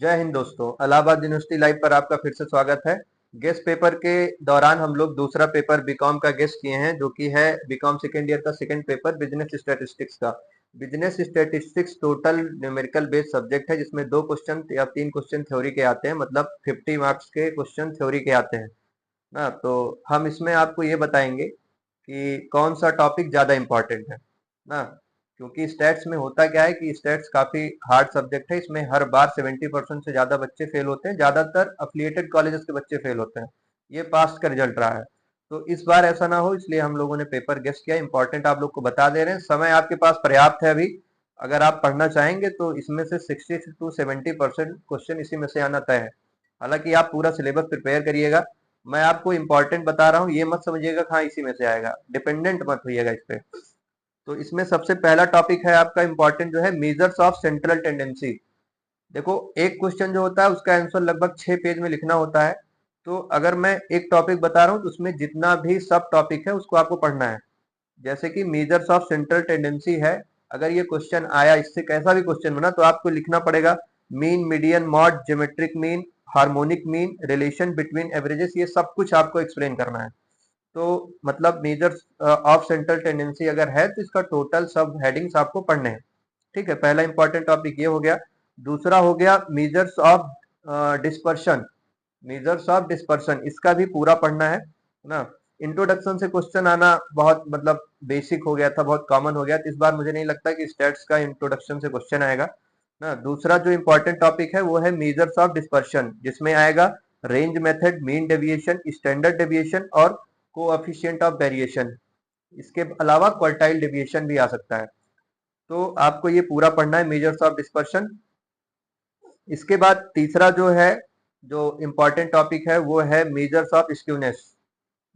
जय हिंद दोस्तों, Allahabad university live पर आपका फिर से स्वागत है। गेस्ट पेपर के दौरान हम लोग दूसरा पेपर बीकॉम का गेस्ट किए हैं, जो कि है बीकॉम सेकेंड ईयर का सेकेंड पेपर बिजनेस स्टैटिस्टिक्स का। Business statistics total numerical based subject है, जिसमें 2 क्वेश्चन या 3 क्वेश्चन थ्योरी के आते हैं, मतलब 50 मार्क्स के क्वेश्चन थ्योरी के आते हैं ना। तो हम इसमें आपको ये बताएंगे कि कौन सा टॉपिक ज्यादा इंपॉर्टेंट है ना। क्योंकि स्टैट्स में होता क्या है कि स्टैट्स काफी हार्ड सब्जेक्ट है। इसमें हर बार 70% से ज्यादा बच्चे फेल होते हैं, ज्यादातर अफिलिएटेड कॉलेजेस के बच्चे फेल होते हैं। ये पास्ट का रिजल्ट रहा है। तो इस बार ऐसा ना हो, इसलिए हम लोगों ने पेपर गेस्ट किया। इंपॉर्टेंट आप लोग को बता दे रहे हैं। समय आपके पास पर्याप्त है अभी। अगर आप पढ़ना चाहेंगे तो इसमें से 60 to 70% क्वेश्चन इसी में से आना तय है। हालांकि आप पूरा सिलेबस प्रिपेयर करिएगा। मैं आपको इंपॉर्टेंट बता रहा हूँ, ये मत समझिएगा हाँ इसी में से आएगा, डिपेंडेंट मत होइएगा इस पे। तो इसमें सबसे पहला टॉपिक है आपका इंपॉर्टेंट, जो है मेजर्स ऑफ सेंट्रल टेंडेंसी। देखो, एक क्वेश्चन जो होता है उसका आंसर लगभग 6 पेज में लिखना होता है। तो अगर मैं एक टॉपिक बता रहा हूँ तो उसमें जितना भी सब टॉपिक है उसको आपको पढ़ना है। जैसे कि मेजर्स ऑफ सेंट्रल टेंडेंसी है। अगर ये क्वेश्चन आया, इससे कैसा भी क्वेश्चन बना, तो आपको लिखना पड़ेगा mean, median, mod, geometric mean, harmonic mean, relation between averages, ये सब कुछ आपको एक्सप्लेन करना है। तो मतलब मेजर्स ऑफ सेंट्रल टेंडेंसी अगर है तो इसका टोटल सब हेडिंग्स आपको पढ़ने हैं। ठीक है, पहला इंपॉर्टेंट टॉपिक ये हो गया। दूसरा हो गया measures of dispersion. Measures of dispersion, इसका भी पूरा पढ़ना है ना। इंट्रोडक्शन से क्वेश्चन आना बहुत मतलब बेसिक हो गया था, बहुत कॉमन हो गया, तो इस बार मुझे नहीं लगता कि स्टैट्स का इंट्रोडक्शन से क्वेश्चन आएगा ना। दूसरा जो इंपॉर्टेंट टॉपिक है वो है मेजर्स ऑफ डिस्पर्शन, जिसमें आएगा range method, mean deviation, standard deviation और कोएफिशिएंट ऑफ वेरिएशन। इसके अलावा क्वार्टाइल डेविएशन भी आ सकता है। तो आपको ये पूरा पढ़ना है, मेजर्स ऑफ डिस्पर्शन। इसके बाद तीसरा जो है, जो इंपॉर्टेंट टॉपिक है, वो है measures of skewness.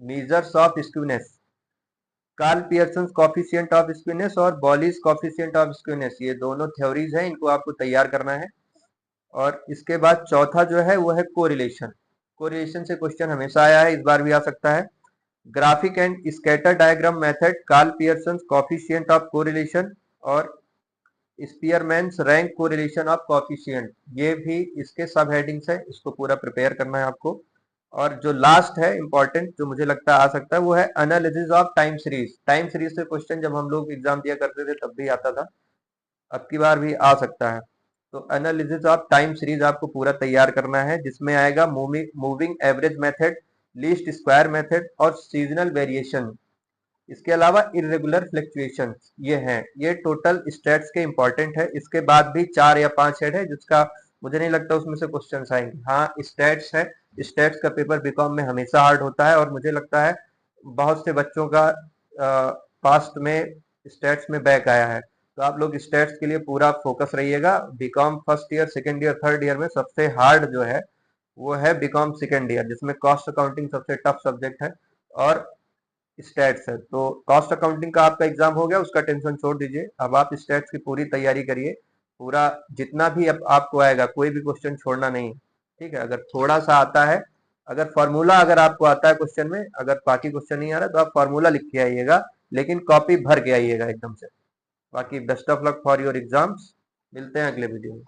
Measures of skewness, Karl Pearson coefficient of skewness और बॉलिस कॉफिशिएंट ऑफ स्क्यूनेस, ये दोनों थ्योरीज हैं, इनको आपको तैयार करना है। और इसके बाद चौथा जो है वो है कोरिलेशन। कोरिलेशन से क्वेश्चन हमेशा आया है, इस बार भी आ सकता है। Graphic and scatter diagram method, Karl Pearson coefficient of correlation और Spearman's rank correlation of coefficient, ये भी इसके सब हेडिंग्स है। इसको पूरा प्रिपेयर करना है आपको। और जो लास्ट है इंपॉर्टेंट, जो मुझे लगता है आ सकता है, वो है analysis of time series. Time series से क्वेश्चन जब हम लोग एग्जाम दिया करते थे तब भी आता था, अब की बार भी आ सकता है। तो एनालिसिस ऑफ टाइम सीरीज आपको पूरा तैयार करना है, जिसमें आएगा moving average method, least square method और सीजनल वेरिएशन। इसके अलावा इरेगुलर फ्लक्चुएशन, ये हैं, ये टोटल स्टैट्स के इंपॉर्टेंट है। इसके बाद भी 4 या 5 हेड है, जिसका मुझे नहीं लगता उसमें से क्वेश्चन आएंगे। हाँ, स्टैट्स है। स्टैट्स का पेपर बीकॉम में हमेशा हार्ड होता है और मुझे लगता है बहुत से बच्चों का पास्ट में स्टैट्स में बैक आया है। तो आप लोग स्टैट्स के लिए पूरा फोकस रहिएगा। BCom first year, second year, third year में सबसे हार्ड जो है वो है बीकॉम सेकेंड ईयर, जिसमें कॉस्ट अकाउंटिंग सबसे टफ सब्जेक्ट है और स्टैट्स है। तो कॉस्ट अकाउंटिंग का आपका एग्जाम हो गया, उसका टेंशन छोड़ दीजिए। अब आप स्टैट्स की पूरी तैयारी करिए। पूरा जितना भी अब आपको आएगा, कोई भी क्वेश्चन छोड़ना नहीं। ठीक है, अगर थोड़ा सा आता है, अगर फॉर्मूला अगर आपको आता है क्वेश्चन में, अगर बाकी क्वेश्चन नहीं आ रहा तो आप फॉर्मूला लिख के आइएगा, लेकिन कॉपी भर के आइएगा एकदम से। बाकी best of luck for your exams. मिलते हैं अगले वीडियो में।